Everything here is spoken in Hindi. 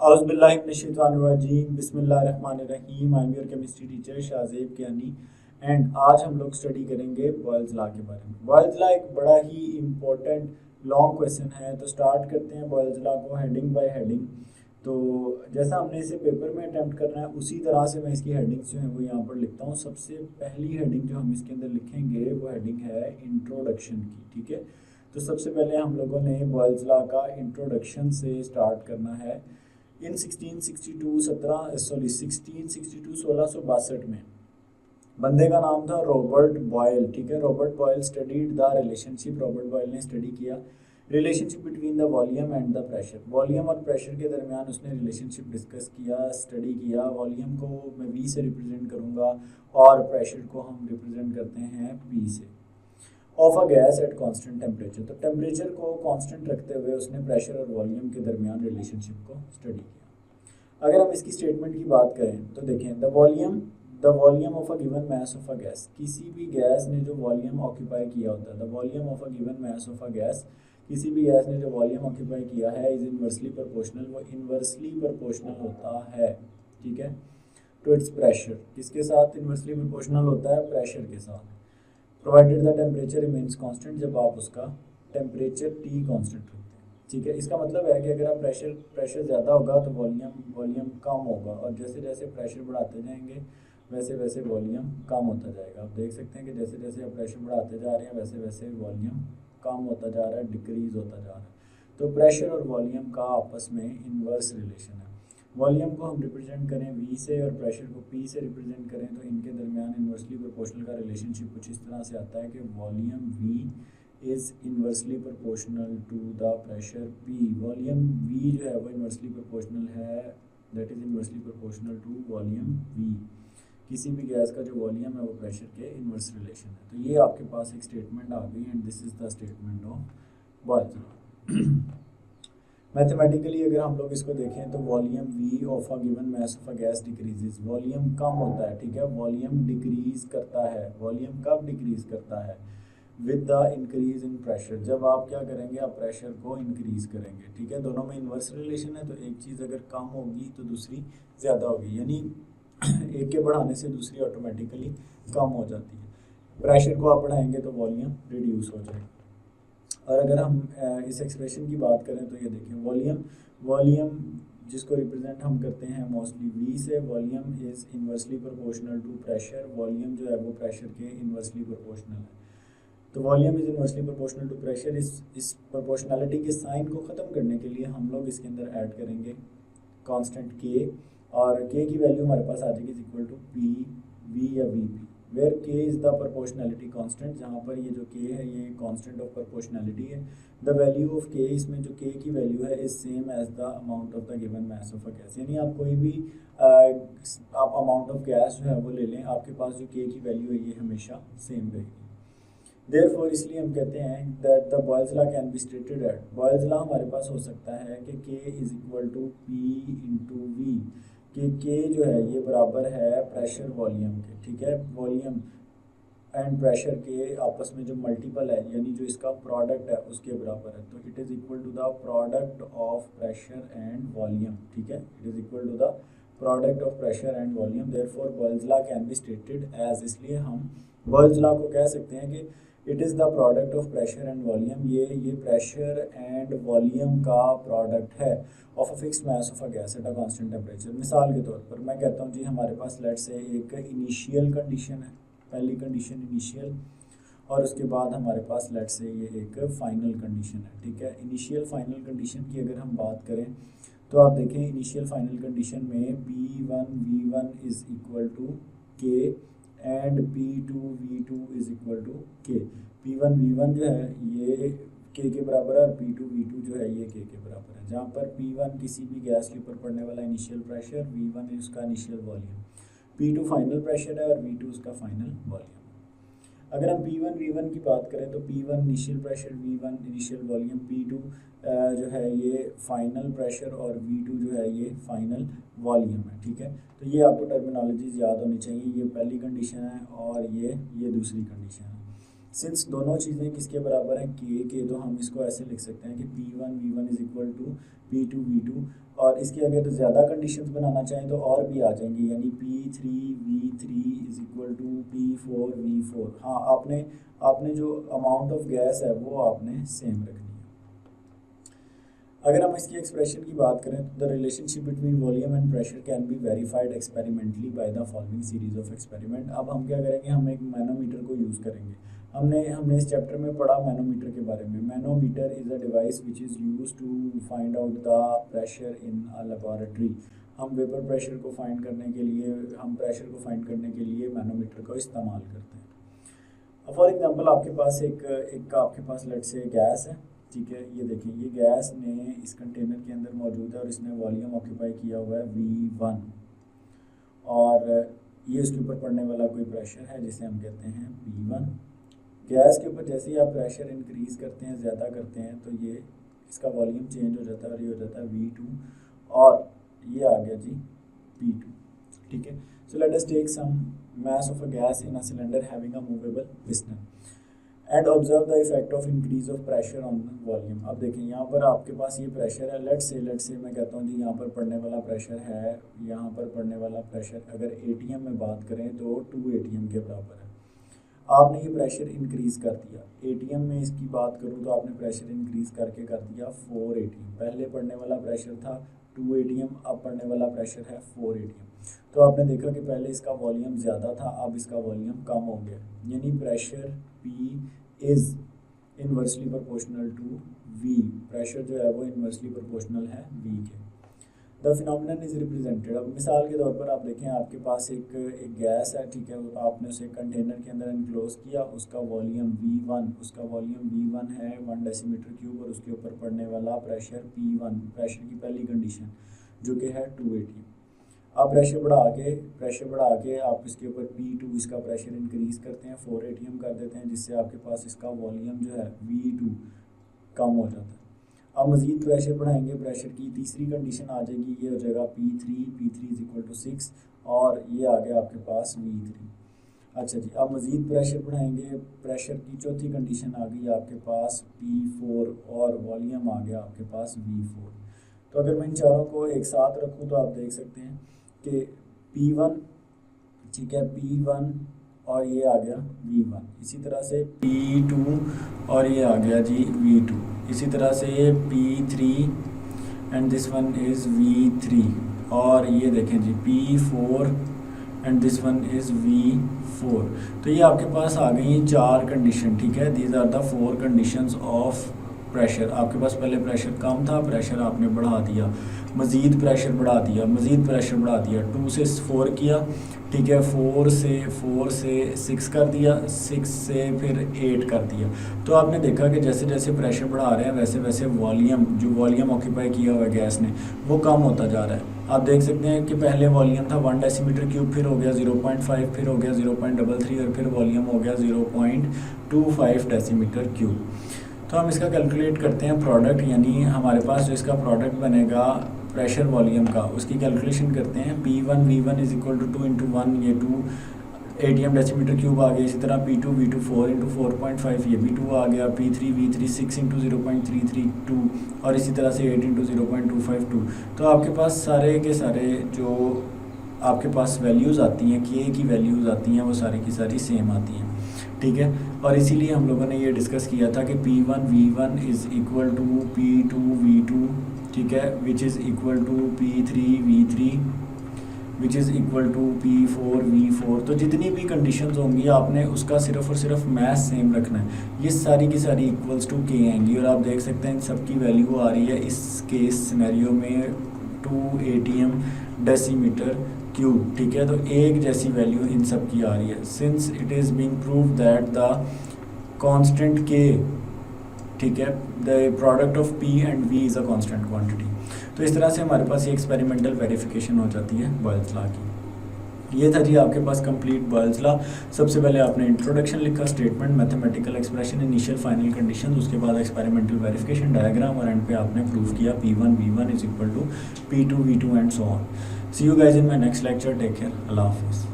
औज़ुबिल्लाहिमिनश्शैतानिर्रजीम बिस्मिल्लाहिर्रहमानिर्रहीम। I am your chemistry teacher Shahzeb Kiyani and आज हम लोग स्टडी करेंगे बॉयल्स लॉ के बारे में। बॉयल्स लॉ एक बड़ा ही इम्पोर्टेंट लॉन्ग क्वेश्चन है, तो स्टार्ट करते हैं बॉयल्स लॉ को हेडिंग बाय हेडिंग। तो जैसा हमने इसे पेपर में अटैम्प्ट करना है उसी तरह से मैं इसकी हेडिंग्स जो हैं वो यहाँ पर लिखता हूँ। सबसे पहली हेडिंग जो हम इसके अंदर लिखेंगे वो हेडिंग है इंट्रोडक्शन की, ठीक है। तो सबसे पहले हम लोगों ने बॉयल्स लॉ का इंट्रोडक्शन से स्टार्ट करना है। इन 1662 में बंदे का नाम था रॉबर्ट बॉयल, ठीक है। Robert Boyle studied the relationship, Robert Boyle ने स्टडी किया relationship between the volume and the pressure. Volume और प्रेशर के दरमियान उसने रिलेशनशिप डिस्कस किया, स्टडी किया। वॉल्यूम को मैं वी से रिप्रेजेंट करूँगा और प्रेशर को हम रिप्रेजेंट करते हैं पी से। Of a gas at constant temperature, तो टेम्परेचर को कांस्टेंट रखते हुए उसने प्रेशर और वॉल्यूम के दरमियान रिलेशनशिप को स्टडी किया। अगर हम इसकी स्टेटमेंट की बात करें तो देखें the volume of a given mass of a gas, किसी भी गैस ने जो वॉल्यूम ऑक्यूपाई किया होता है, the volume of a given mass of a gas, किसी भी गैस ने जो वॉल्यूम ऑक्यूपाई किया है इज इनवर्सली प्रोपोर्शनल, वो इनवर्सली प्रोपोर्शनल होता है, ठीक है, टू इट्स प्रेशर। किसके साथ इनवर्सली प्रोपोर्शनल होता है? प्रेशर के साथ। Provided the temperature remains constant, जब आप उसका टेम्परेचर टी कांस्टेंट रखते हैं, ठीक है। इसका मतलब है कि अगर आप प्रेशर ज़्यादा होगा तो वॉल्यूम कम होगा, और जैसे जैसे प्रेशर बढ़ाते जाएंगे वैसे वैसे वॉल्यूम कम होता जाएगा। आप देख सकते हैं कि जैसे जैसे आप प्रेशर बढ़ाते जा रहे हैं वैसे वैसे वॉल्यूम कम होता जा रहा है, डिक्रीज होता जा रहा है। तो प्रेशर और वॉल्यूम का आपस में इनवर्स रिलेशन है। वॉल्यूम को हम रिप्रेजेंट करें वी से और प्रेशर को पी से रिप्रेजेंट करें तो इनके दरमियान इन्वर्सली प्रोपोर्शनल का रिलेशनशिप कुछ इस तरह से आता है कि volume V is inversely proportional to the pressure P. Volume V जो है वो इन्वर्सली प्रोपोर्शनल है, that is inversely proportional to volume V. किसी भी गैस का जो वॉल्यूम है वो प्रेशर के इन्वर्स रिलेशन है। तो ये आपके पास एक स्टेटमेंट आ गई and this is the statement of Boyle's law. Mathematically अगर हम लोग इसको देखें तो volume V of a given mass of a gas decreases, volume कम होता है, ठीक है, वॉल्यूम डिक्रीज करता है। वॉल्यूम कब डिक्रीज करता है? With the increase in pressure, जब आप क्या करेंगे, आप प्रेशर को इंक्रीज करेंगे, ठीक है। दोनों में इन्वर्स रिलेशन है, तो एक चीज़ अगर कम होगी तो दूसरी ज़्यादा होगी, यानी एक के बढ़ाने से दूसरी ऑटोमेटिकली कम हो जाती है। प्रेशर को आप बढ़ाएंगे तो वॉल्यूम रिड्यूस हो जाएगी। और अगर हम इस एक्सप्रेशन की बात करें तो ये देखें, वॉल्यूम जिसको रिप्रेजेंट हम करते हैं मोस्टली वी से, volume is inversely proportional to pressure. Volume जो है वो प्रेशर के इन्वर्सली प्रोपोर्शनल है। तो volume is inversely proportional to pressure. इस प्रोपोर्शनैलिटी के साइन को ख़त्म करने के लिए हम लोग इसके अंदर ऐड करेंगे कांस्टेंट के, और के की वैल्यू हमारे पास आ जाएगी is equal to P V या V P, where K is the proportionality constant, जहाँ पर ये जो के है ये कांस्टेंट ऑफ प्रोपोर्शनैलिटी है। द वैल्यू ऑफ के, इसमें जो के की वैल्यू है is same as the amount of the given mass of a gas, यानी आप कोई भी आप अमाउंट ऑफ गैस जो है वो ले लें, आपके पास जो के की वैल्यू है ये हमेशा सेम रहेगी। देयरफॉर इसलिए हम कहते हैं that the Boyle's law can be stated at, Boyle's law हमारे पास हो सकता है कि K is equal to P into V, कि के जो है ये बराबर है प्रेशर वॉल्यूम के, ठीक है। वॉल्यूम एंड प्रेशर के आपस में जो मल्टीपल है, यानी जो इसका प्रोडक्ट है उसके बराबर है, तो it is equal to the product of pressure and volume, ठीक है। It is equal to the product of pressure and volume, therefore Boyle's law can be stated as, इसलिए हम बॉयल्स लॉ को कह सकते हैं कि it is the product of pressure and volume, ये प्रेशर एंड वॉल्यूम का प्रोडक्ट है of a fixed mass of a gas at a constant temperature. मिसाल के तौर पर मैं कहता हूँ जी हमारे पास लेट्स से एक इनिशियल कंडीशन है, पहली कंडीशन इनिशियल, और उसके बाद हमारे पास लेट्स से ये एक फाइनल कंडीशन है, ठीक है। इनिशियल फाइनल कंडीशन की अगर हम बात करें तो आप देखें इनिशियल फाइनल कंडीशन में P1 is equal to K and P2 is equal to K. P1 जो है ये के बराबर है और P2 जो है ये के बराबर है, जहाँ पर P1 किसी भी गैस के ऊपर पड़ने वाला इनिशियल प्रेशर, V1 है उसका initial volume, P2 final pressure है और V2 उसका फाइनल वॉल्यूम। अगर हम P1 की बात करें तो P1 initial pressure, V1 initial volume, P2 जो है ये फाइनल प्रेशर और V2 जो है ये फाइनल वॉल्यूम है, ठीक है। तो ये आपको टर्मिनोलॉजीज याद होनी चाहिए, ये पहली कंडीशन है और ये दूसरी कंडीशन है। सिंस दोनों चीज़ें किसके बराबर हैं, के, तो हम इसको ऐसे लिख सकते हैं कि P1 V1 is equal to P2 V2, और इसके अगर ज़्यादा कंडीशंस बनाना चाहें तो और भी आ जाएंगी, यानी P3V3 is equal to P4V4। हाँ, आपने जो अमाउंट ऑफ गैस है वो आपने सेम रखनी है। अगर हम इसकी एक्सप्रेशन की बात करें तो the relationship between volume and pressure can be verified experimentally by the following series of experiment. अब हम क्या करेंगे, हम एक मैनोमीटर को यूज़ करेंगे। हमने इस चैप्टर में पढ़ा मैनोमीटर के बारे में। Manometer is a device which is use to find out the pressure in a laboratory. हम वेपर प्रेशर को फाइंड करने के लिए मैनोमीटर को इस्तेमाल करते हैं। फॉर एग्जांपल आपके पास लेट से गैस है, ठीक है। ये देखिए, ये गैस ने इस कंटेनर के अंदर मौजूद है और इसने वॉल्यूम ऑक्यूपाई किया हुआ है V1, और ये इसके ऊपर पड़ने वाला कोई प्रेशर है जिसे हम कहते हैं P1। गैस के ऊपर जैसे ही आप प्रेशर इंक्रीज करते हैं, ज़्यादा करते हैं, तो ये इसका वॉल्यूम चेंज हो जाता है और ये हो जाता है V2, और ये आ गया जी P2, ठीक है। So let us take some mass of a gas in a cylinder having a movable piston and observe the effect of increase of pressure on the volume। अब देखें, यहाँ पर आपके पास ये प्रेशर है, लेट्स से मैं कहता हूँ जी यहाँ पर पड़ने वाला प्रेशर है, यहाँ पर पड़ने वाला प्रेशर अगर ATM में बात करें तो 2 ATM के बराबर है। आपने ये प्रेशर इंक्रीज कर दिया। ATM में इसकी बात करूँ तो आपने प्रेशर इंक्रीज करके कर दिया 4 ATM। पहले पड़ने वाला प्रेशर था 2 ATM, अब पड़ने वाला प्रेशर है 4 ATM। तो आपने देखा कि पहले इसका वॉल्यूम ज़्यादा था, अब इसका वॉल्यूम कम हो गया, यानी pressure P is inversely proportional to V। Pressure जो है वो इन्वर्सली प्रोपोर्शनल है V के। The phenomenon is represented. अब मिसाल के तौर पर आप देखें, आपके पास एक गैस है, ठीक है, आपने उसे कंटेनर के अंदर इनक्लोज किया, उसका वॉल्यूम V1 है 1 डेसीमीटर क्यूब, और उसके ऊपर पड़ने वाला प्रेशर P1, प्रेशर की पहली कंडीशन जो कि है 2 ATM। आप प्रेशर बढ़ा के आप इसके ऊपर P2 इसका प्रेशर इंक्रीज करते हैं, 4 ATM कर देते हैं, जिससे आपके पास इसका वॉल्यूम जो है V2 कम हो जाता है। अब मज़ीद प्रेशर बढ़ाएंगे, प्रेशर की तीसरी कंडीशन आ जाएगी, ये हो जाएगा P3 इज इक्वल टू 6, और ये आ गया आपके पास V3। अच्छा जी, अब मज़ीद प्रेशर बढ़ाएंगे, प्रेशर की चौथी कंडीशन आ गई आपके पास P4, और वॉल्यूम आ गया आपके पास V4। तो अगर मैं इन चारों को एक साथ रखूँ तो आप देख सकते हैं कि P1, ठीक है, P1 और ये आ गया V1, इसी तरह से P2 और ये आ गया जी V2, इसी तरह से P3 and this one is V3, और ये देखें जी P4 and this one is V4। तो ये आपके पास आ गई 4 कंडीशन, ठीक है। These are the 4 conditions of pressure. आपके पास पहले प्रेशर कम था, प्रेशर आपने बढ़ा दिया, मज़ीद प्रेशर बढ़ा दिया, 2 से 4 किया, ठीक है, 4 से 6 कर दिया, 6 से फिर 8 कर दिया। तो आपने देखा कि जैसे जैसे प्रेशर बढ़ा रहे हैं वैसे वैसे वॉल्यूम ऑक्यूपाई किया हुआ है गैस ने वो कम होता जा रहा है। आप देख सकते हैं कि पहले वॉल्यूम था 1 डेसीमीटर क्यूब, फिर हो गया 0.5, फिर हो गया 0.33, और फिर वॉल्यूम हो गया 0.25 डेसीमीटर क्यूब। तो हम इसका कैलकुलेट करते हैं प्रोडक्ट, यानी हमारे पास जो इसका प्रोडक्ट बनेगा प्रेशर वॉल्यूम का, उसकी कैलकुलेशन करते हैं। P1 V1 is equal to 2 into 1, ये 2 ATM डेसीमीटर क्यूब आ गया। इसी तरह P2 V2 4 इंटू 4.5, ये भी 2 आ गया। P3 V3 6 इंटू 0.332, और इसी तरह से 8 इंटू 0.252। तो आपके पास सारे के सारे जो आपके पास वैल्यूज़ आती हैं, K की वैल्यूज़ आती हैं, वो सारी की सारी सेम आती हैं, ठीक है। और इसीलिए हम लोगों ने ये डिस्कस किया था कि P1 V1 is equal to P2 V2, ठीक है, which is equal to P3 V3, which is equal to P4 V4। तो जितनी भी कंडीशंस होंगी आपने उसका सिर्फ और सिर्फ मैथ सेम रखना है, ये सारी की सारी इक्वल्स टू K आएंगी। और आप देख सकते हैं इन सब की वैल्यू आ रही है इस केस सिनेरियो में 2 ATM डेसीमीटर क्यूब, ठीक है। तो एक जैसी वैल्यू इन सब की आ रही है, since it is being prove that the constant K, ठीक है, the product of P and V is a constant quantity. तो इस तरह से हमारे पास ये एक्सपेरिमेंटल वेरिफिकेशन हो जाती है बॉयल्स लॉ की। ये था जी आपके पास कंप्लीट बॉयल्स लॉ। सबसे पहले आपने इंट्रोडक्शन लिखा, statement, mathematical expression, initial final condition, उसके बाद एक्सपेरिमेंटल वेरिफिकेशन डायग्राम, और एंड पे आपने प्रूव किया P1 V1 is equal to P2 V2 and so on. See you guys in my next lecture. Take care. Allah Hafiz.